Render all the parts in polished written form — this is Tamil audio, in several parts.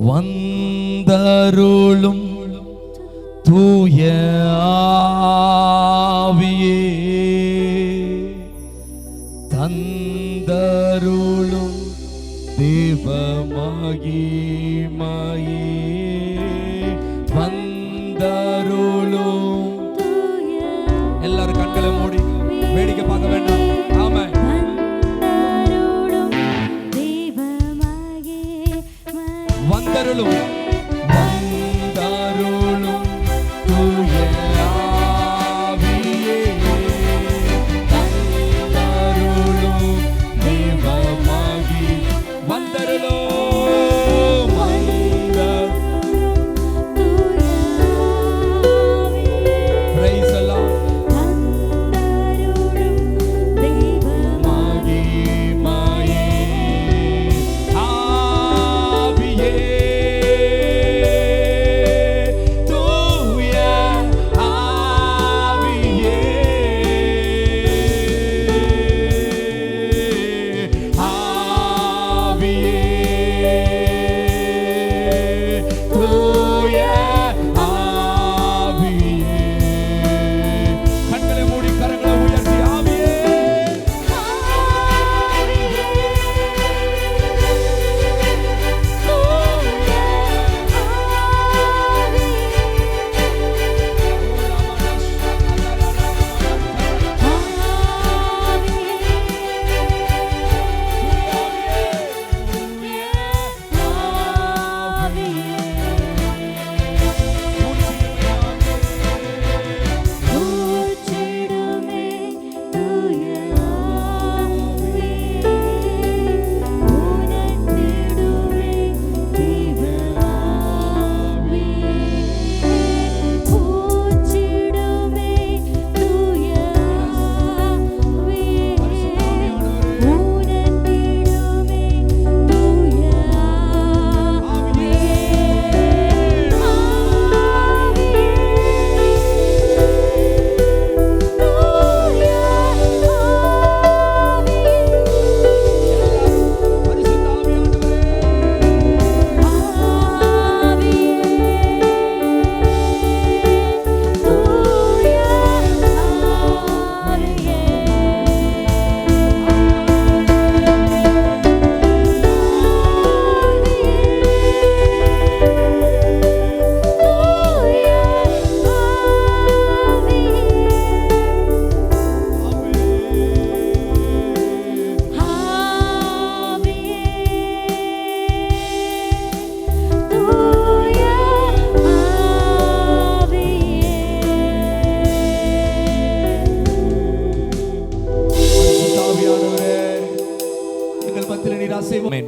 வந்தருளும் தூய ஆவியே, தந்தருளும் தேவ மகிமையே, வந்தருளும். எல்லாரும் கண்களை மூடி வேடிக்கை பார்க்க வேண்டாம். ஆமா, வந்தருளும் வந்தருளும் தூய ஆவியே, வந்தருளும் தேவ மகிமையே, வந்தருளும் Praise the Lord.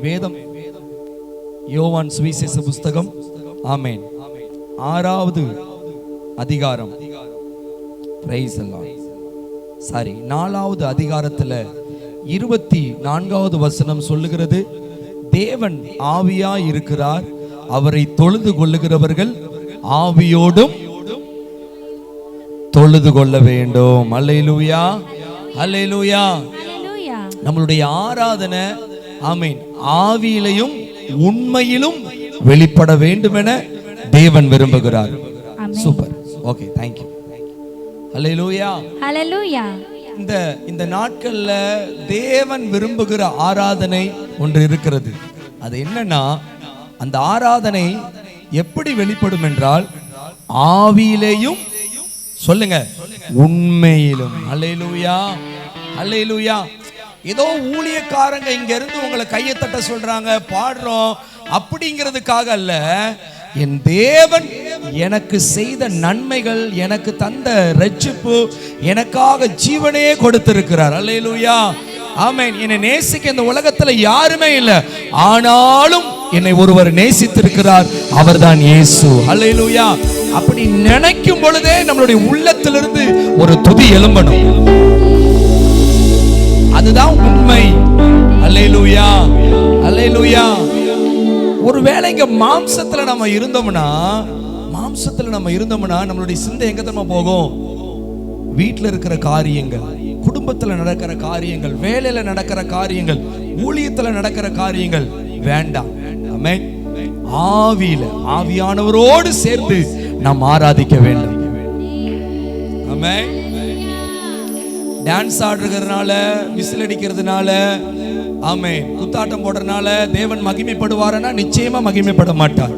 வேதம் யோவான் சுவிசேஷ புஸ்தகம் ஆமென் 6வது அதிகாரம், பிரைஸ் தி லார்ட். சாரி, 4வது அதிகாரத்துல 24வது வசனம் சொல்லுகிறது, தேவன் ஆவியாய் இருக்கிறார், அவரை தொழுது கொள்ளுகிறவர்கள் ஆவியோடும் தொழுது கொள்ள வேண்டும். அல்லேலூயா, அல்லேலூயா. நம்மளுடைய ஆராதனை ஆமென் ஆவியிலும் உண்மையிலும் வெளிப்பட வேண்டும் என தேவன் விரும்புகிறார். Super, okay, thank you. Hallelujah, hallelujah. இந்த நாட்கள்ல தேவன் விரும்புகிற ஆராதனை ஒன்று இருக்கிறது. அது என்னன்னா, அந்த ஆராதனை எப்படி வெளிப்படும் என்றால் ஆவியிலேயும், சொல்லுங்க, உண்மையிலும். ஹல்லேலூயா, ஹல்லேலூயா. ஏதோ ஊழியக்காரங்க இங்க இருந்து உங்களை கையை தட்ட சொல்றாங்க, பாடுறோம் அப்படிங்கிறதுக்காக அல்ல. என் தேவன் எனக்கு செய்த நன்மைகள், எனக்கு தந்த ரட்சிப்பு, எனக்காக ஜீவனே கொடுத்திருக்கிறார். அல்லேலூயா, ஆமென். என்னை நேசிக்க இந்த உலகத்துல யாருமே இல்லை, ஆனாலும் என்னை ஒருவர் நேசித்திருக்கிறார், அவர்தான் இயேசு. அல்லேலூயா. அப்படி நினைக்கும் பொழுதே நம்மளுடைய உள்ளத்திலிருந்து ஒரு துதி எழும்பணும். அதுதான் உண்மை. அல்லேலூயா, அல்லேலூயா. ஒருவேளை இங்க மாம்சத்துல நம்ம இருந்தோம்னா நம்மளுடைய சிந்தை எங்க தெரியுமா போகும்? வீட்டில் இருக்கிற காரியங்கள், குடும்பத்தில் நடக்கிற காரியங்கள், வேலையில நடக்கிற காரியங்கள், ஊழியத்தில் நடக்கிற காரியங்கள் வேண்டாம். ஆமென். ஆவியானவரோடு சேர்ந்து நாம் ஆராதிக்க வேண்டும். ஆமென். டான்ஸ் ஆடுறதுனால, விசில் அடிக்கிறதுனால, ஆமென், குத்தாட்டம் போடுறதுனால தேவன் மகிமைப்படுவாரனா? நிச்சயமா மகிமைப்பட மாட்டார்.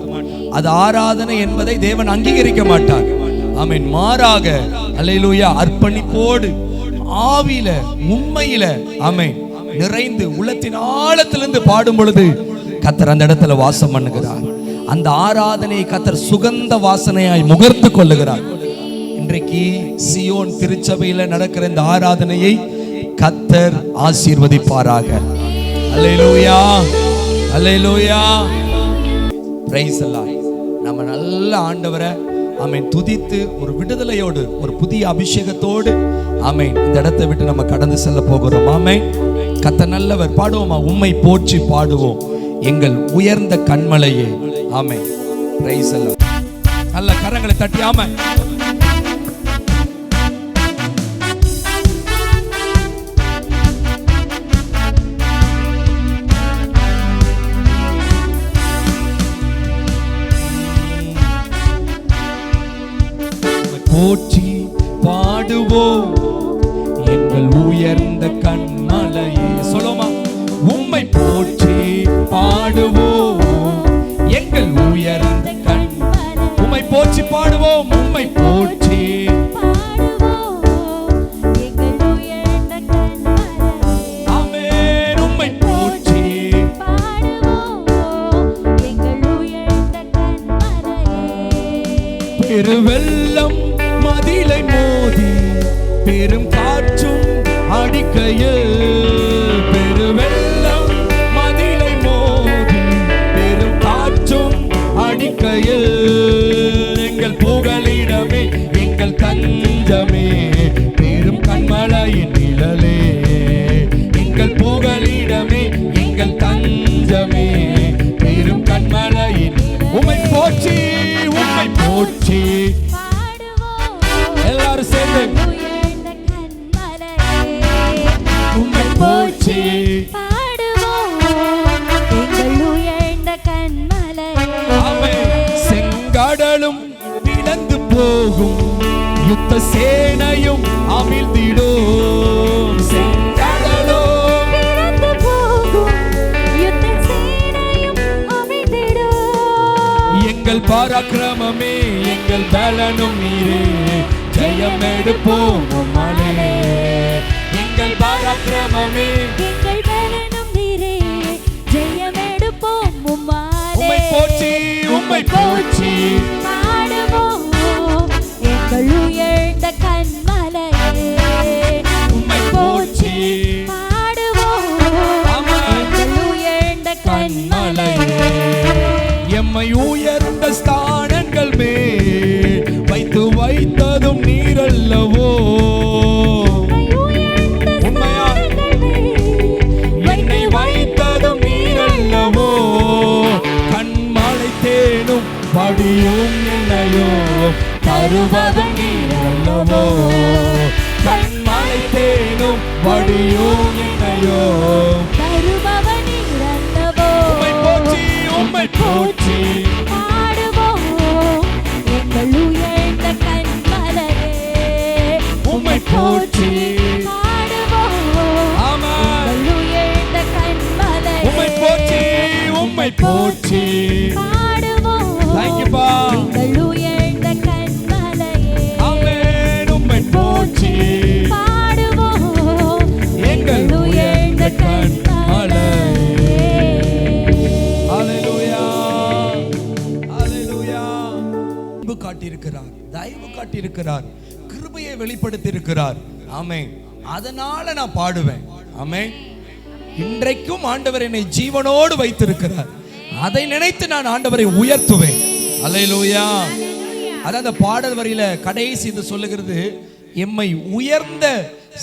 அது ஆராதனை என்பதை தேவன் அங்கீகரிக்க மாட்டார். ஆமென். மாறாக அல்லேலூயா அர்ப்பணிப்போடு ஆவியில உண்மையில ஆமென் நிறைந்து உள்ளத்தின் ஆழத்திலிருந்து பாடும் பொழுது கர்த்தர் அந்த இடத்துல வாசம் பண்ணுகிறார். அந்த ஆராதனையை கர்த்தர் சுகந்த வாசனையாய் முகர்த்து கொள்ளுகிறார். இன்றைக்கு சியோன் திருச்சபையில நடக்கிற இந்த ஆராதனையை கர்த்தர் ஆசீர்வதிப்பாராக. அல்லேலூயா, அல்லேலூயா, பிரைஸ் தி லார்ட். நம்ம நல்ல ஆண்டவரை ஆமென் துதித்து ஒரு விடுதலையோடு ஒரு புதிய அபிஷேகத்தோடு ஆமென் இந்த இடத்தை விட்டு நம்ம கடந்து செல்ல போகிறோம். ஆமென். கர்த்தர் நல்லவர். பாடுவோமா? உம்மை போற்றி பாடுவோம் எங்கள் உயர்ந்த கன்மலையே. ஆமென். Praise the Lord. நல்ல கரங்களை தட்டி ஆமென். போற்றி பாடுவோம் எங்கள் உயர்ந்த கன்மலையே. சொல்லுமா? உம்மை போற்றி பாடுவோம் எங்கள் உயர்ந்த கன்மலையே. உம்மை போற்றி பாடுவோம், உம்மை போற்றி பாடுவோம் எங்கள் உயர்ந்த கன்மலையே. ஆமென். உம்மை போற்றி பாடுவோம் எங்கள் உயர்ந்த கன்மலையே. பெருவெள்ளம் மதிலை மோதி பெரும் காற்றும் அடிக்கையில், பெருவெள்ளம் மதிலை மோதி பெரும் காற்றும் அடிக்கையில், எங்கள் புகலிடமே எங்கள் தஞ்சமே பெரும் கன்மலையின் நிழலே, எங்கள் புகலிடமே எங்கள் தஞ்சமே பெரும் கன்மலையின். உம்மை போற்றி, உம்மை போற்றி எல்லாரும் சேர்ந்து உம்மை போற்றி பாடுவோம் எங்கள் உயர்ந்த கன்மலையே. ஆமென். செங்கடலும் பிளந்து போகும் யுத்த சேனையும் அமிழ்ந்திடும், செங்கடலும் பிளந்து போகும் யுத்த சேனையும் அமிழ்ந்திடும், எங்கள் பராக்கிரமமே எங்கள் பலனும் நீரே, ஜெயம் எடுப்போம் உம்மாலே. எங்கள் பராக்கிரமமே எங்கள் பலனும் நீரே, ஜெயம் எடுப்போம் உம்மாலே. உம்மை போற்றி, உம்மை போற்றி பாடுவோம் எங்கள் உயர்ந்த கன்மலையே. உம்மை போற்றி பாடுவோம் எங்கள் உயர்ந்த கன்மலையே. எம்மை உயர்ந்த ஸ்தானங்கள் மேல் வைத்து வைத்ததும் நீரல்லவோ, உண்மையா என்னை வைத்ததும் நீரல்லவோ, கண்மலை தேனும் படியும் என்னையோ தருவதும் நீரல்லவோ, கண்மலை தேனும் படியும் என்னையோ தருபவன் நீரல்லவோ. உம்மை போற்றி, உம்மை போற்றி பாடுவோம் எங்கள் உயர்ந்த கன்மலையே. உம்மை போற்றி பாடுவோம் எங்கள் உயர்ந்த கன்மலையே. உம்மை போற்றி, உம்மை போற்றி பாடுவோம் எங்கள் உயர்ந்த கன்மலையே. ஆமென். உம்மை போற்றி பாடுவோம் எங்கள் உயர்ந்த கன்மலையே. ஹல்லேலூயா, ஹல்லேலூயா. அன்பு காட்டியிருக்கிறார், தயவு காட்டியிருக்கிறார், கிருபையை வெளிப்படுத்தி இருக்கிறார். ஆமென். அதனால நான் பாடுவேன். ஆமென். இன்றைக்கும் ஆண்டவர் என்னை ஜீவனோடு வைத்திருக்கிறார். அதை நினைத்து நான் ஆண்டவரை உயர்த்துவேன். அல்லேலூயா. அதான் அந்த பாடல் வரியில கடைசி இது சொல்லுகிறது, எம்மை உயர்ந்த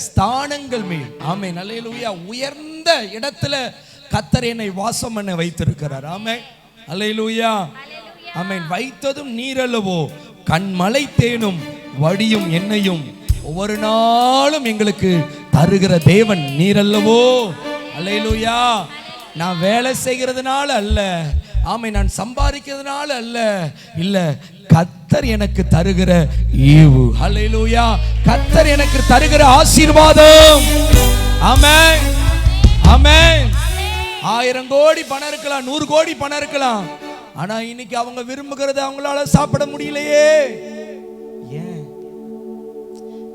ஸ்தானங்கள் மேல். ஆமென். அல்லேலூயா. உயர்ந்த இடத்துல கர்த்தர் என்னை வாசம் பண்ண வைத்திருக்கிறார். ஆமென். அல்லேலூயா. ஆமென். வைத்ததும் நீரல்லவோ, கண்மலை தேனும் வடியும் என்னையும் ஒவ்வொரு நாளும் எங்களுக்கு தருகிற தேவன் நீரல்லவோ. அல்லேலூயா. நான் வேலை செய்கிறதுனால அல்ல, ஆமை, நான் சம்பாதிக்கிறதுனால அல்ல, இல்ல, கர்த்தர் எனக்கு தருகிற ஈவு. ஹல்லேலூயா. கர்த்தர் எனக்கு தருகிற ஆசீர்வாதம். ஆமென், ஆமென். 1000 கோடி பணம் இருக்கலாம், 100 கோடி பணம் இருக்கலாம், ஆனா இன்னைக்கு அவங்க விரும்புகிறத அவங்களால சாப்பிட முடியலையே. ஏன்?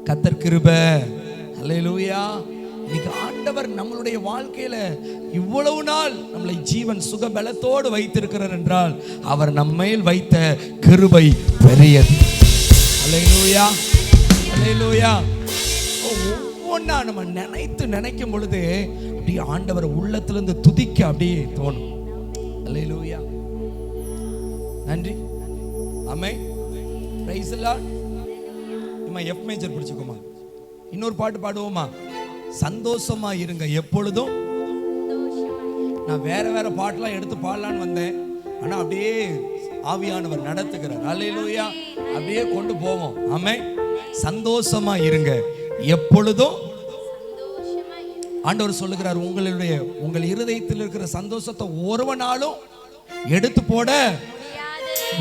கர்த்தர் கிருபை. ஹல்லேலூயா. இன்னைக்கு ஆண்டவர் நம்மளுடைய வாழ்க்கையில இவ்வளவு நாள் நம்மளை ஜீவன் சுக பலத்தோடு வைத்திருக்கிறார் என்றால் அவர் நம்மையில் வைத்த கிருபை பெரியது. ஹல்லேலூயா, ஹல்லேலூயா. ஒவ்வொன்றா நம்ம நினைக்கும் பொழுது அப்படியே ஆண்டவர் உள்ளத்திலிருந்து துதிக்க அப்படியே தோணும். ஹல்லேலூயா. நன்றி. ஆமென். Praise the lord. நம்ம எஃப் மேஜர் பிடிச்சுக்கோமா. இன்னொரு பாட்டு பாடுவோமா? சந்தோஷமா இருங்க எப்பொழுதும். நான் வேற பாட்டெல்லாம் எடுத்து பாடலான்னு வந்தேன், ஆனா அப்படியே ஆவியானவர் நடத்துகிறார். அல்லேலூயா. அப்படியே கொண்டு போவோம். ஆமென். சந்தோஷமா இருங்க எப்பொழுதும். ஆண்டவர் சொல்லுகிறார், உங்கள் இருதயத்தில் இருக்கிற சந்தோஷத்தை ஒருவனாலும் எடுத்து போட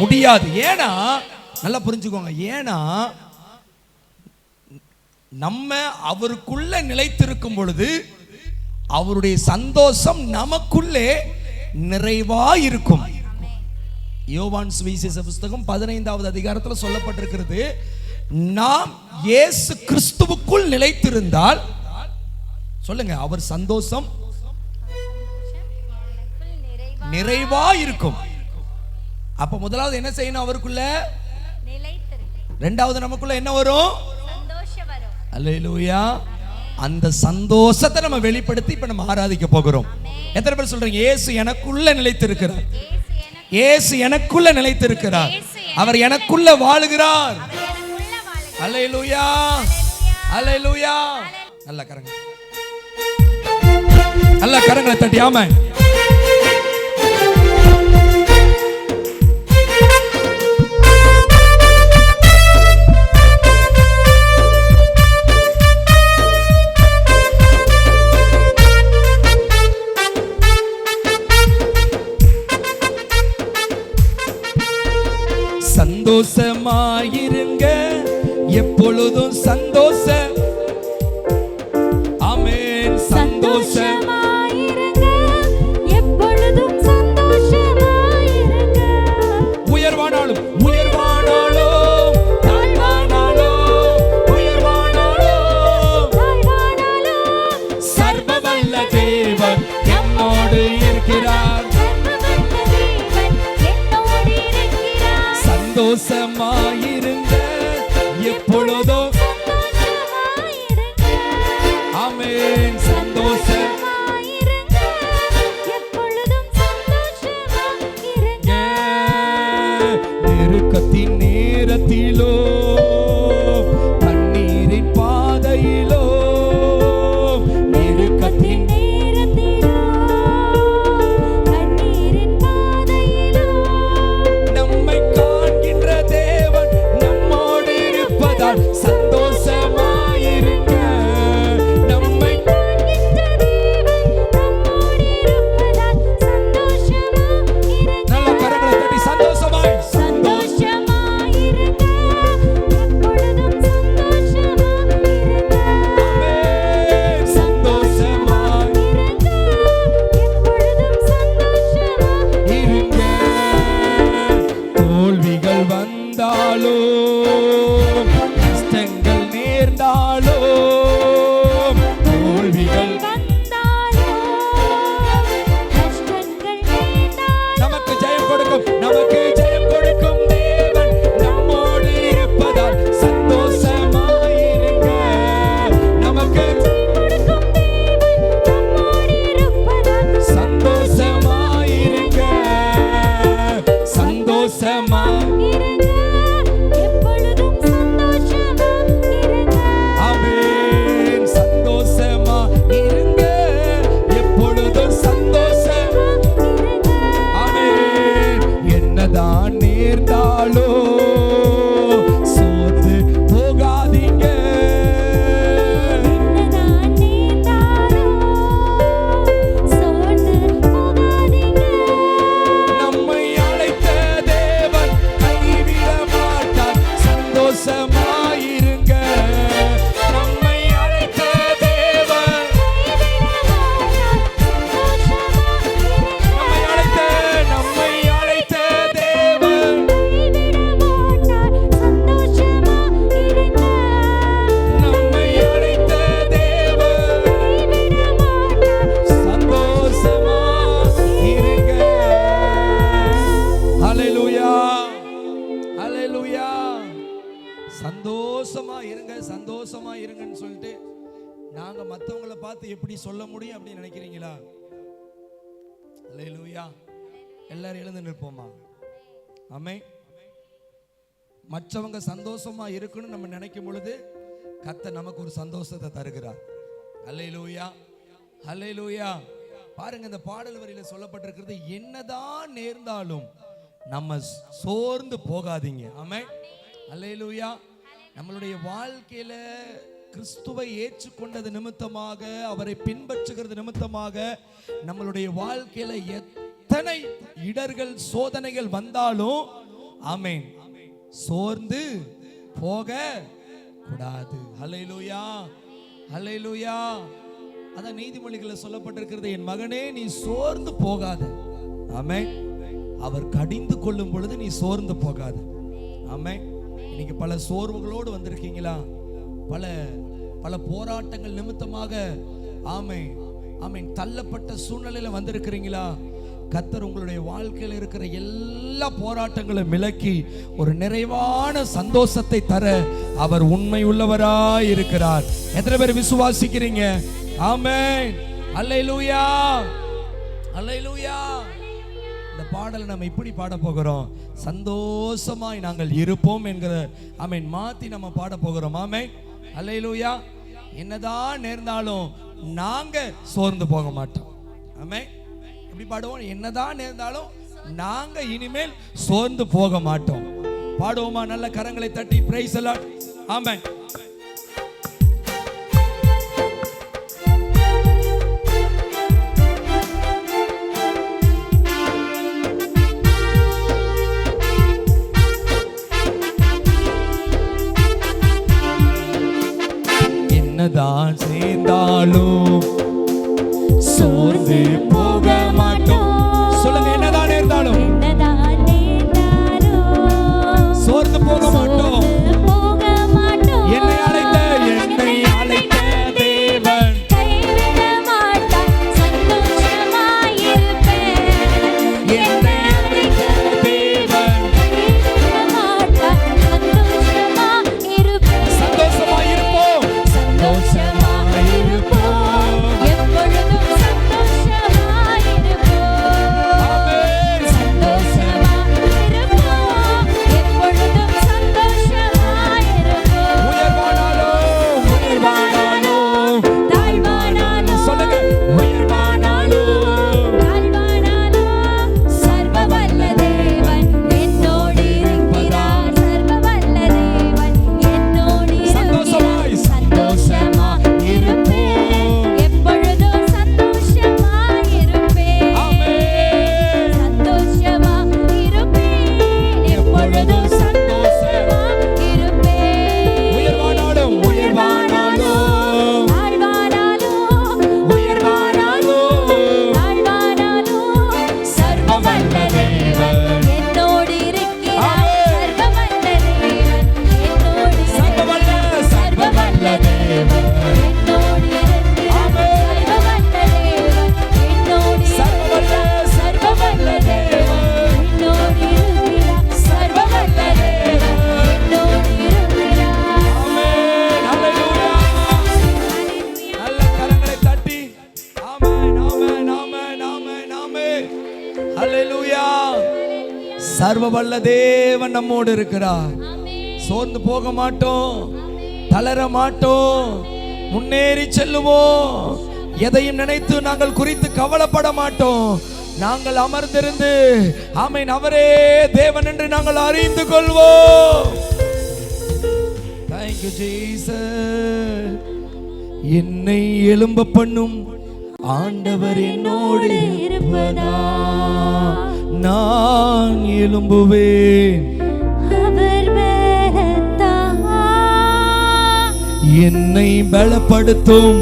முடியாது. ஏன்னா, நல்லா புரிஞ்சுக்கோங்க, ஏன்னா நம்ம அவருக்குள்ள நிலைத்திருக்கும் பொழுது அவருடைய சந்தோஷம் நமக்குள்ளே நிறைவா இருக்கும். யோவான் சுவிசேஷ புத்தகம் 15வது அதிகாரத்தில் சொல்லப்பட்டிருக்கிறது, நாம் இயேசு கிறிஸ்துவுக்குள் நிலைத்திருந்தால், சொல்லுங்க, அவர் சந்தோஷம் நிறைவா இருக்கும். அப்ப முதலாவது என்ன செய்யணும்? அவருக்குள்ள நிலைத்திருக்க. இரண்டாவது நமக்குள்ள என்ன வரும்? அல்லேலூயா. அந்த சந்தோஷத்தை நம்ம வெளிப்படுத்தி இப்ப நம்ம ஆராதிக்க போகிறோம். எத்தனை பேர் சொல்றீங்க இயேசு எனக்குள்ள நிலைத்திருக்கிறார்? இயேசு எனக்குள்ள நிலைத்திருக்கிறார். அவர் எனக்குள்ள வாழுகிறார். அல்லேலூயா, அல்லேலூயா. நல்ல கரங்களை தட்டி ஆமென். சந்தோஷமாயிருங்க எப்பொழுதும் சந்தோஷ. ஆமென். சந்தோஷமாயிருங்க எப்பொழுதும் சந்தோஷமாயிருங்க. உயர்வானாலும் சர்வவல்ல தேவன் என்னோடு இருக்கிறார். சந்தோஷமாயிருங்க எப்பொழுதும். ஆமென். சந்தோஷமாயிருங்க எப்பொழுதும் சந்தோஷமாயிருங்க. நெருக்கத்தின் நேரத்திலோ கண்ணீரின் பாதையிலோ, நெருக்கத்தின் நேரத்திலோ கண்ணீரின் பாதையிலோ நம்மை காண்கின்ற தேவன் நம்மோடு இருப்பதால் சந்தோஷமாயிருங்க. நம்மை காண்கின்ற தேவன் நம்மோடு இருப்பதால் சந்தோஷமாயிருங்க. நல்ல கரங்களை தட்டி சந்தோஷமாய் சந்தோஷமாயிருங்க எப்பொழுதும் சந்தோஷமாயிருங்க. ஆமென். சந்தோஷமாயிருங்க எப்பொழுதும் சந்தோஷமாயிருங்க. தோல்விகள் வந்தாலோ கஷ்டங்கள் நேர்ந்தாலோ, தோல்விகள் வந்தாலோ கஷ்டங்கள் நேர்ந்தாலோ நமக்கு ஜெயம் கொடுக்கும் தேவன் நம்மோடு இருப்பதால் சந்தோஷமாயிருங்க. நமக்கு கொடுக்கும் தேவன் நம்மோடு இருப்பதால் சந்தோஷமாயிருங்க. சந்தோஷமாயிருங்க எப்பொழுதும் சந்தோஷமாயிருங்க. ஆமென். சந்தோஷமாயிருங்க எப்பொழுதும் சந்தோஷமாயிருங்க. ஆமென். என்னதான் நேர்ந்தாலோ சோர்ந்து போகாதீங்க. என்னதான் நேர்ந்தாலோ சோர்ந்து போகாதீங்க. நம்ம சந்தோஷமா இருங்க, சந்தோஷமா இருங்கன்னு சொல்லிட்டு நாங்க மற்றவங்களை பார்த்து எப்படி சொல்ல முடியும் அப்படின்னு நினைக்கிறீங்களா? அல்லேலூயா. எல்லாரும் எழுந்து நிற்போமா? ஆமென். மற்றவங்க சந்தோஷமா இருக்கணும்னு நம்ம நினைக்கும் பொழுது கர்த்தர் நமக்கு ஒரு சந்தோஷத்தை தருகிறார். அல்லேலூயா, அல்லேலூயா. பாருங்க, இந்த பாடல் வரியில சொல்லப்பட்டிருக்கிறது, என்னதான் நேர்ந்தாலும் நம்ம சோர்ந்து போகாதீங்க. ஆமென், அல்லேலூயா. நம்மளுடைய வாழ்க்கையில கிறிஸ்துவை ஏற்றுக்கொண்டது நிமித்தமாக, அவரை பின்பற்றுகிறது நிமித்தமாக நம்மளுடைய வாழ்க்கையில எத்தனை இடர்கள் சோதனைகள் வந்தாலும் ஆமென் சோர்ந்து போக கூடாது. அல்லேலூயா, அல்லேலூயா. அதான் நீதிமொழிகள்ல சொல்லப்பட்டிருக்கிறது, என் மகனே நீ சோர்ந்து போகாத. ஆமென். அவர் கடிந்து கொள்ளும் பொழுது நீ சோர்ந்து போகாத. ஆமென். இன்னைக்கு பல சோர்வுகளோடு வந்திருக்கீங்களா? பல பல போராட்டங்கள் நிமித்தமாக ஆமென் ஆமென் தள்ளப்பட்ட சூழ்நிலையில வந்திருக்கிறீங்களா? கர்த்தர் உங்களுடைய வாழ்க்கையில் இருக்கிற எல்லா போராட்டங்களும் விலக்கி ஒரு நிறைவான சந்தோஷத்தை தர அவர் உண்மை உள்ளவராய் இருக்கிறார். எத்தனை பேர் விசுவாசிக்கிறீங்க? ஆமென், அல்லேலூயா, அல்லேலூயா. இந்த பாடலை நம்ம இப்படி பாட போகிறோம், சந்தோஷமாய் நாங்கள் இருப்போம் என்கிற ஆமென் மாத்தி நம்ம பாட போகிறோம். ஆமென், அல்லேலூயா. என்னதான் நேர்ந்தாலும் நாங்க சோர்ந்து போக மாட்டோம். ஆமென். எப்படி பாடுவோம்? என்னதான் நேர்ந்தாலும் நாங்க இனிமேல் சோர்ந்து போக மாட்டோம். பாடுவோமா? நல்ல கரங்களை தட்டி பிரைஸ் தி லார்ட். ஆமென். என்னதான் சேர்ந்தாலும் சோர்ந்து போக மாட்டோம். சொல்லுங்க, என்னதான் நேர்ந்தாலும் சோர்ந்து போக மாட்டோம். என்னை அழைத்த தேவன் கைவிட மாட்டார், சந்தோஷமாயிருப்பேன். என்னை அழைத்த தேவன் கைவிட மாட்டார், சந்தோஷமாயிருப்பேன். சந்தோஷமாயிருப்போம், சந்தோஷமாயிருப்போம், எப்பொழுதும் சந்தோஷமாயிருப்போம். ஆமென். சந்தோஷமாயிருப்போம், எப்பொழுதும் சந்தோஷமாயிருப்போம். உயர்வானாலும் உயர்வானாலும் தாழ்வானாலும் சொல்லுங்க, உயர்வானாலும் தாழ்வானாலும் சர்வ வல்ல தேவன் என்னோடு இருக்கிறார். சர்வ வல்ல தேவன் என்னோடு இருக்கிறார். சந்தோஷமா இருப்பேன், எப்பொழுதும் சந்தோஷமா இருப்பேன். ஆமென். சந்தோஷமா இருப்பேன், எப்பொழுதும் சந்தோஷமா இருப்பேன். உயர்வானாலும் உயர்வானாலும் தாழ்வானாலும் உயர்வானாலும் தாழ்வானாலும் சர்வ வல்ல தேவன் என்னோடு இருக்கிறார். சர்வ வல்ல தேவன் என்னோடு சர்வ வல்ல தேவன் என்னோடு இருக்கிறார். சர்வ வல்ல தேவன் என்னோடு சர்வ வல்ல தேவன் என்னோடு இருக்கிறார். சர்வ வல்ல தேவன் என்னோடு இருக்கிறார். ஆமென், அல்லேலூயா. நல்ல கரங்களை தட்டி ஆமென், ஆமென், ஆமென், ஆமென், ஆமென், அல்லேலூயா. சர்வ வல்ல தேவன் நம்மோடு இருக்கிறார். சோர்ந்து போக மாட்டோம், தளர மாட்டோம், முன்னேறி செல்லுவோம். எதையும் நினைத்து நாங்கள் குறித்து கவலைப்பட மாட்டோம். நாங்கள் அமர்ந்திருந்து ஆமென் அவரே தேவன் என்று நாங்கள் அறிந்து கொள்வோம். Thank you Jesus. என்னை எழும்ப பண்ணும் ஆண்டவர் என்னோடு இருப்பதா நான் எழும்புவேன். அவர் பலத்தான் என்னை பலப்படுத்தும்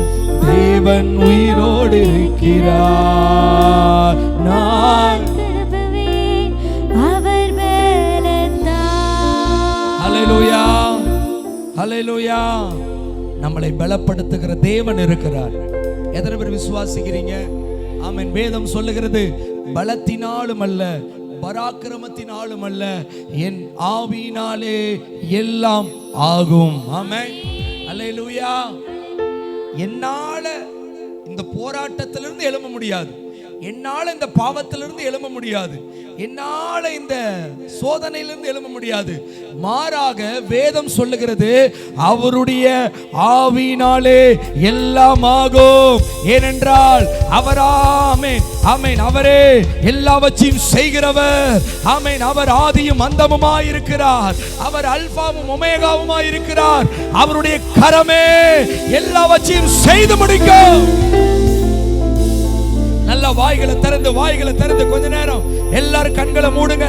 தேவன் உயிரோடு இருக்கிறார். நான் எழும்புவேன், அவர் பலத்தான். ஹல்லேலூயா, ஹல்லேலூயா. நம்மளை பலப்படுத்துகிற தேவன் இருக்கிறார். எத்தனை பேர் விசுவாசிக்கிறீங்க? ஆமென். வேதம் சொல்லுகிறது, பலத்தினாலும் அல்ல பராக்கிரமத்தினாலும் அல்ல, என் ஆவியினாலே எல்லாம் ஆகும். ஆமென். அல்லேலூயா. என்னால இந்த போராட்டத்திலிருந்து எழும்ப முடியாது, என்னால இந்த பாவத்திலிருந்து எழும்ப முடியாது, என்னால இந்த சோதனையிலிருந்து எழும்ப முடியாது. மாறாக வேதம் சொல்லுகிறது, அவருடைய ஆவியினாலே எல்லாம் ஆகும். ஏனென்றால் அவராமேன் ஆமென், அவரே எல்லாவற்றையும் செய்கிறவர். ஆமென். அவர் ஆதியும் அந்தமுமாய் இருக்கிறார், அவர் அல்பாவும் ஒமேகாவுமாய் இருக்கிறார். அவருடைய கரமே எல்லாவற்றையும் செய்து முடிக்கும். நல்ல வாய்களை திறந்து கொஞ்ச நேரம் எல்லாரும் கண்களை மூடுங்க,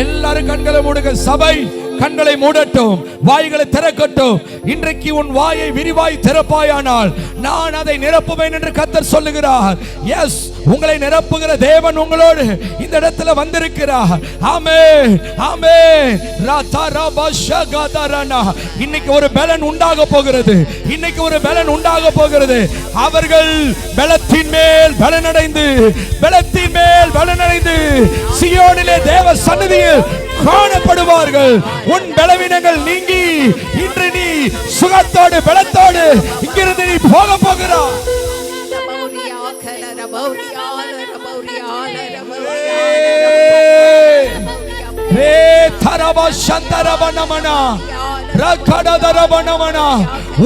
எல்லாரும் கண்களை மூடுங்க. சபை கண்களை மூடட்டும், வாய்களை திறக்கட்டும். இன்றைக்கு உன் வாயை விரிவாய் திறப்பாயானால் நான் அதை நிரப்புவேன் என்று கர்த்தர் சொல்லுகிறார். எஸ், உங்களை நிரப்புகிற தேவன் உங்களோடு இந்த இடத்துல வந்திருக்கிறார். ஆமென், ஆமென். இன்னைக்கு ஒரு பலன் உண்டாக போகிறது, இன்னைக்கு ஒரு பலன் உண்டாக போகிறது. அவர்கள் பலத்தின் மேல் பலனடைந்து, பலத்தின் மேல் பலனடைந்து சியோனிலே தேவ சந்நிதியில் காணப்படுவார்கள். உன் பலவீனங்கள் நீங்கி இன்று நீ சுகத்தோடு பலத்தோடு இங்கிருந்து நீ போக போகிறாய்.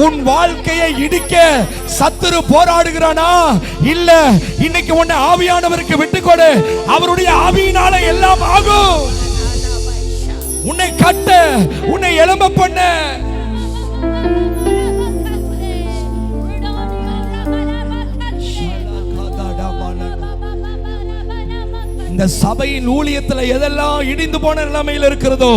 உன் வாழ்க்கையை இடிக்க சத்துரு போராடுகிறானா? இல்ல, இன்னைக்கு உன்னை ஆவியானவருக்கு விட்டுக்கொடு. அவருடைய ஆவியினால எல்லாம் ஆகும். உன்னை கட்ட, உன்னை எழும்ப பண்ண. இந்த சபையின் ஊழியத்துல எதெல்லாம் இடிந்து போன நிலைமையில் இருக்கிறதோ,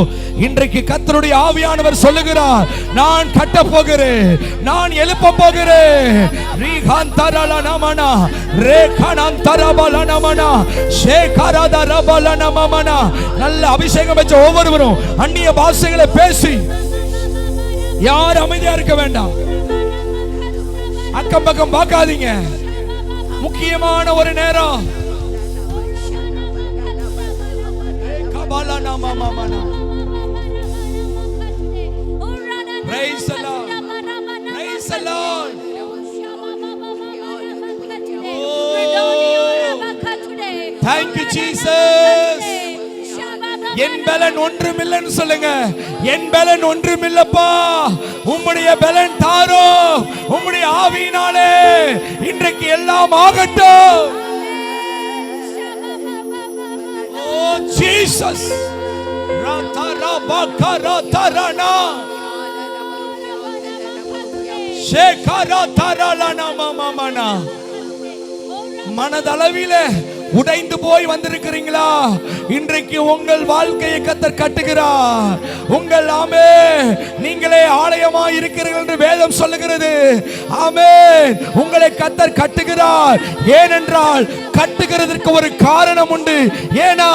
இன்றைக்கு கர்த்தருடைய ஆவியானவர் சொல்லுகிறார், நான் கட்ட போகிறேன், நான் எழுப்ப போகிறேன். நல்ல அபிஷேகம் வச்ச ஒவ்வொருவரும் அந்நிய பாஷைகளை பேசி, யார் அமைதியா இருக்க வேண்டாம், அக்கம் பக்கம் பார்க்காதீங்க. முக்கியமான ஒரு நேரம். Praise the Lord. Praise the Lord. Thank you Jesus. என் பலன் ஒன்றுமில்லைன்னு சொல்லுங்க. என் பலன் ஒன்றுமில்லப்பா, உம்முடைய பலன் தாரோ, உம்முடைய ஆவியினாலே இன்றைக்கு எல்லாம் ஆகட்டும். Oh Jesus. Ratara bakara tarana. Shekara taralana mamamana. மனதளவிலே உடைந்து போய் வந்திருக்கிறீங்களா? இன்றைக்கு உங்கள் வாழ்க்கையை கர்த்தர் கட்டுகிறார். உங்கள் ஆமே நீங்களே ஆலயமாய் இருக்கிறீர்கள் என்று வேதம் சொல்லுகிறது. ஆமென். உங்களை கர்த்தர் கட்டுகிறார். ஏனென்றால் கட்டுகிறதற்கு ஒரு காரணம் உண்டு. ஏனா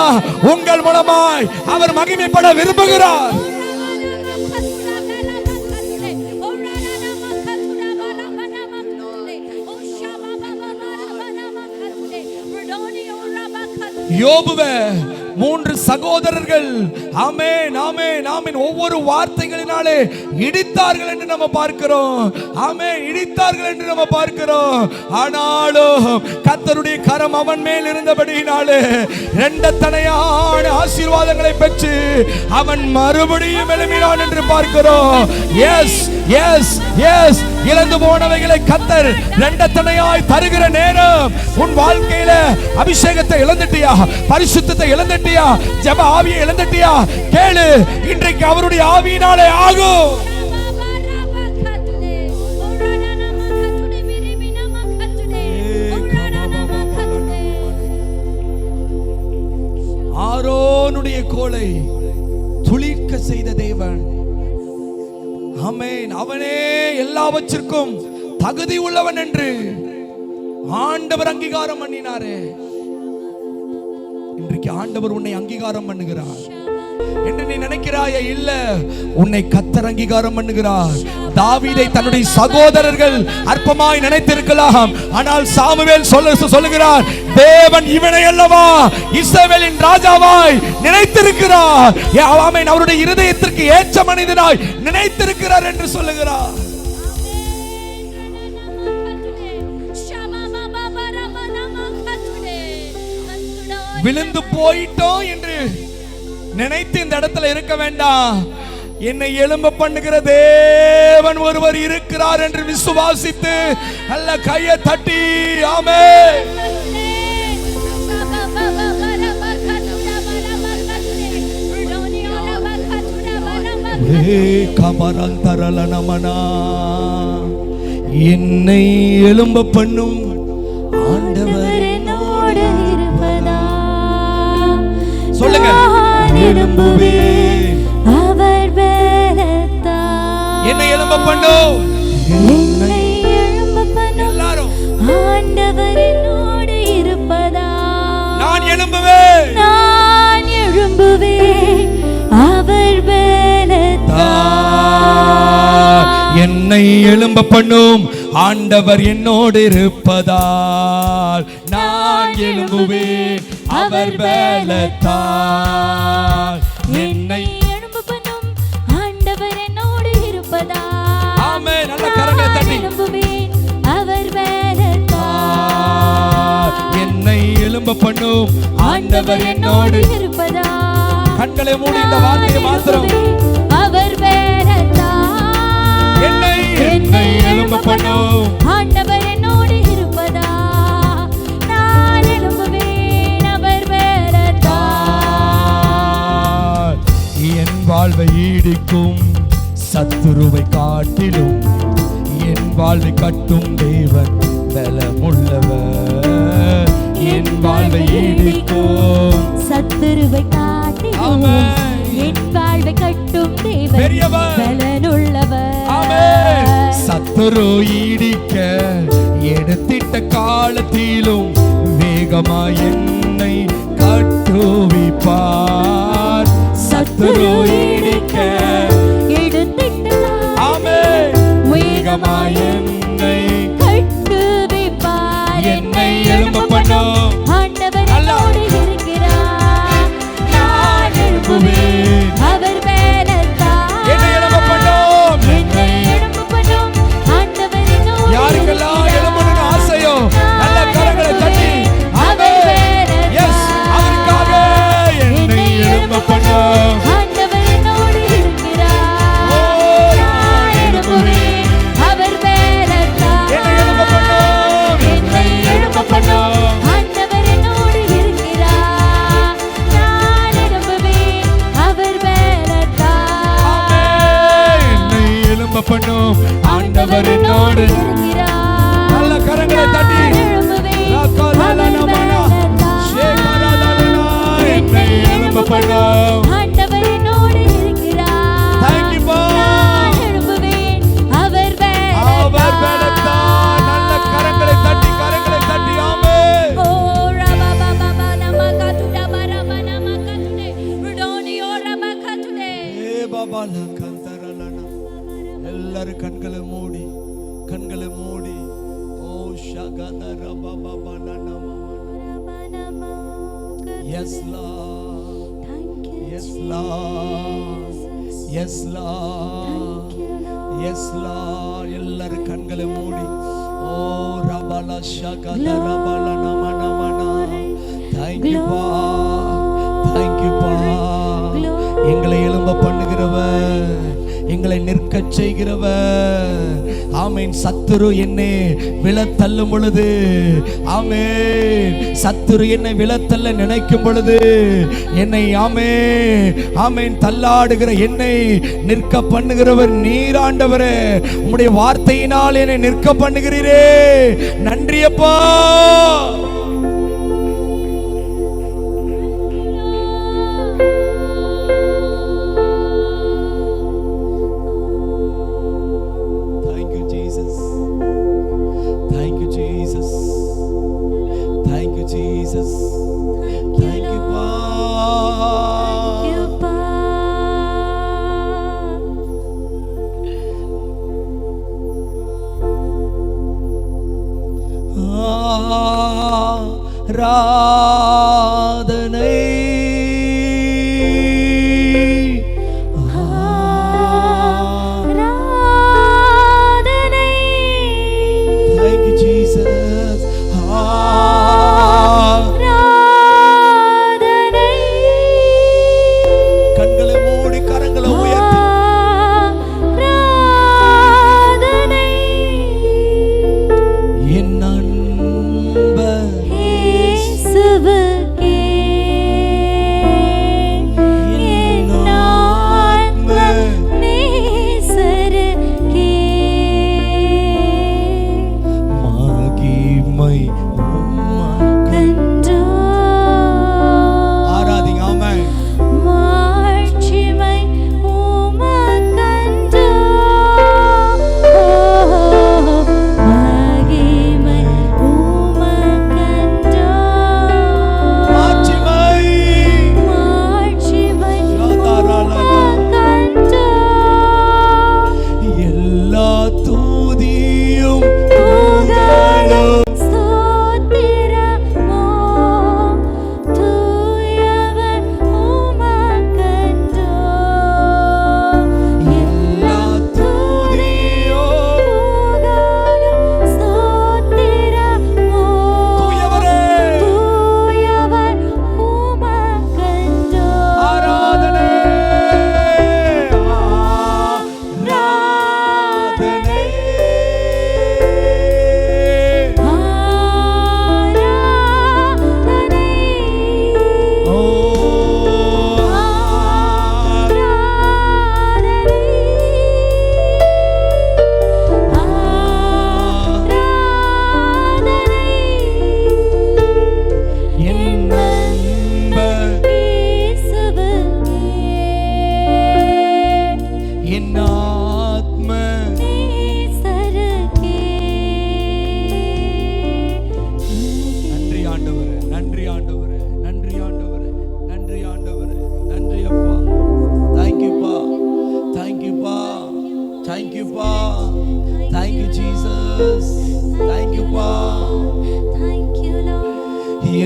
உங்கள் மூலமாய் அவர் மகிமைப்பட விரும்புகிறார். யோபுவே, 3 சகோதரர்கள் ஆமென் ஆமென் ஆமென் ஒவ்வொரு வார்த்தைகளினாலே இடித்தார்கள் என்று நம்ம பார்க்கிறோம். ஆமென், இடித்தார்கள் என்று நம்ம பார்க்கிறோம். ஆனாலும் கர்த்தருடைய கரம் அவன் மேல் இருந்தபடியினாலே இரண்டத்தனையான ஆசீர்வாதங்களை பெற்று அவன் மறுபடியும் எழும்பினான் என்று பார்க்கிறோம். எஸ் எஸ் எஸ் இழந்து போனவைகளை கர்த்தர் இரண்டத்தனையாய் தருகிற நேரம். உன் வாழ்க்கையில அபிஷேகத்தை இழந்துட்டியா? பரிசுத்தத்தை இழந்துட்டியா? ஜெப ஆவியை இழந்துட்டியா? கேளு, இன்றைக்கு அவருடைய ஆவியினாலே ஆகும். ஆரோனுடைய கோலை துளிர்க்க செய்த தேவன். ஆமென். அவனே எல்லாவற்றிற்கும் தகுதி உள்ளவன் என்று ஆண்டவர் அங்கீகாரம் பண்ணினாரே. இன்றைக்கு ஆண்டவர் உன்னை அங்கீகாரம் பண்ணுகிறார். என்று நீ நினைக்கிறாயே? இல்ல, உன்னை கர்த்தர் அங்கீகாரம் பண்ணுகிறார். தாவீதை தன்னுடைய சகோதரர்கள் அற்பமாய் நினைத்திருக்கலாம், ஆனால் சாமுவேல் சொல்லுகிறார், தேவன் இவனை அல்லவா இஸ்ரவேலின் ராஜாவாய் நினைத்திருக்கிறார். ஆமென். அவருடைய இருதயத்திற்கு ஏற்ற மனிதனாய் நினைத்திருக்கிறார் என்று சொல்லுகிறார். விழுந்து போயிட்டோம் என்று நினைத்து இந்த இடத்துல இருக்க வேண்டாம். என்னை எழும்ப பண்ணுகிற தேவன் ஒருவர் இருக்கிறார் என்று விசுவாசித்து நல்ல கையை தட்டி ஆமென். என்னை எழும்ப பண்ணும் ஆண்டவர் என்னோடு இருப்பதா. சொல்லுங்க. எழும்புவேன் அவர் பலத்தா. என்னை எழும்ப பண்ணும். என்னை எழும்ப பண்ணும் எல்லாரும். ஆண்டவர் என்னோடு இருப்பதா. நான் எழும்புவேன். நான் எழும்புவேன் அவர் பலத்தா. என்னை எழும்ப பண்ணும் ஆண்டவர் என்னோடு இருப்பதால் நான் எழும்புவேன் அவர் பலத்தால். என்னை எழும்ப பண்ணும் ஆண்டவர் என்னோடு இருப்பதால் ஆமென். நல்ல கரங்களை தட்டி எழும்புவேன் அவர் பலத்தால். என்னை எழும்ப பண்ணும் ஆண்டவர் என்னோடு இருப்பதால். கண்களை மூடி இந்த வார்த்தையை மாத்திரம் அவர் பலத்தால். என்னை எழும்ப பண்ணும் ஆண்டவர் என்னோடு இருப்பதா. நான் எழும்புவேன் அவர் பலத்தால். என் வாழ்வை ஈடிக்கும் சத்துருவை காட்டிலும் என் வாழ்வை கட்டும் தேவன் பலமுள்ளவர். என் வாழ்வை ஈடிக்கும் சத்துருவை காட்டிலும் என் வாழ்வை கட்டும் தேவன் பலனுள்ளவர். சத்துரு ஈடிக்க எடுத்திட்ட காலத்திலும் வேகமாய் என்னை கட்டுவிப்பார். சத்துரு ஈடிக்க எடுத்திட்ட வேகமாய் என்னை கட்டுவிப்பார். என்னை எழும்ப பண்ணும் ஆண்டவர் என்னோடு இருக்கிறார். நான் எழும்புவேன் அவர் பலத்தால். என்னை எழும்ப பண்ணும். என்னை எழும்ப பண்ணும் ஆண்டவர் என்னோடு. யாருக்கெல்லாம் எழும்பணும்னு ஆசையோ நல்ல கரங்களை தட்டி ஆமென். எஸ், அவருக்காக என்னை எழும்ப பண்ணும் ஆண்டவர் என்னோடு இருக்கிறார். நான் எழும்புவேன் அவர் பலத்தால். என்னை எழும்ப பண்ணும். என்னை எழும்ப பண்ணும் ஆண்டவர் என்னோடு இருக்கிறார். நான் எழும்புவேன் அவர் பலத்தால். என்னை எழும்ப பண்ணும் ஆண்டவர் என்னோடு இருக்கிறார். நல்ல கரங்களை தட்டி என்னை எழும்ப பண்ணும் ஆண்டவர் என்னோடு இருக்கிறார். Thank you for எழும்புவேன் அவர் பலத்தால். நல்ல கரங்களை தட்டி ஆமென். ஓ ரபா பாபா நமகா துடா பரமா நமகா துடே ருடோனி ஓ ரபா கதுடே. ஏ பாபா லகந்தரலனா. எல்லாரும் கண்களை மூடி ஓ ஷகதர பாபா நம. Yes Lord. Thank you. Yes Lord. Yes Lord. Yes Lord. எல்லாரும் கண்களை மூடி ஓ ரபல ஷகதர ரபல நம. Thank you Pa. Thank you Pa. எங்களை எழும்ப பண்ணுகிறவர், எங்களை நிற்கச் செய்கிறவர். ஆமென். சத்துரு என்னை விழத்தள்ளும் பொழுது ஆமென். சத்துரு என்னை விழத்தள்ள நினைக்கும் பொழுது என்னை ஆமென் தள்ளாடுகிற என்னை நிற்க பண்ணுகிறவர் நீர் ஆண்டவரே. உம்முடைய வார்த்தையினால் என்னை நிற்க பண்ணுகிறீரே. நன்றி அப்பா. Thank you, Pa. ஆராதனை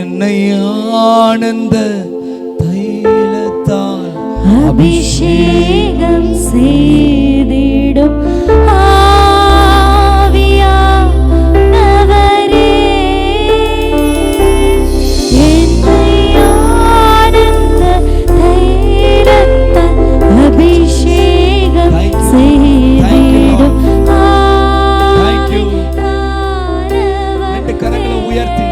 என்னை ஆனந்த தைலத்தால் அபிஷேகம் செய்திடும் ஆவியானவரே, என்னை ஆனந்த தைலத்தால் அபிஷேகம் செய்திடும் ரெண்டு கரங்களை உயர்த்தி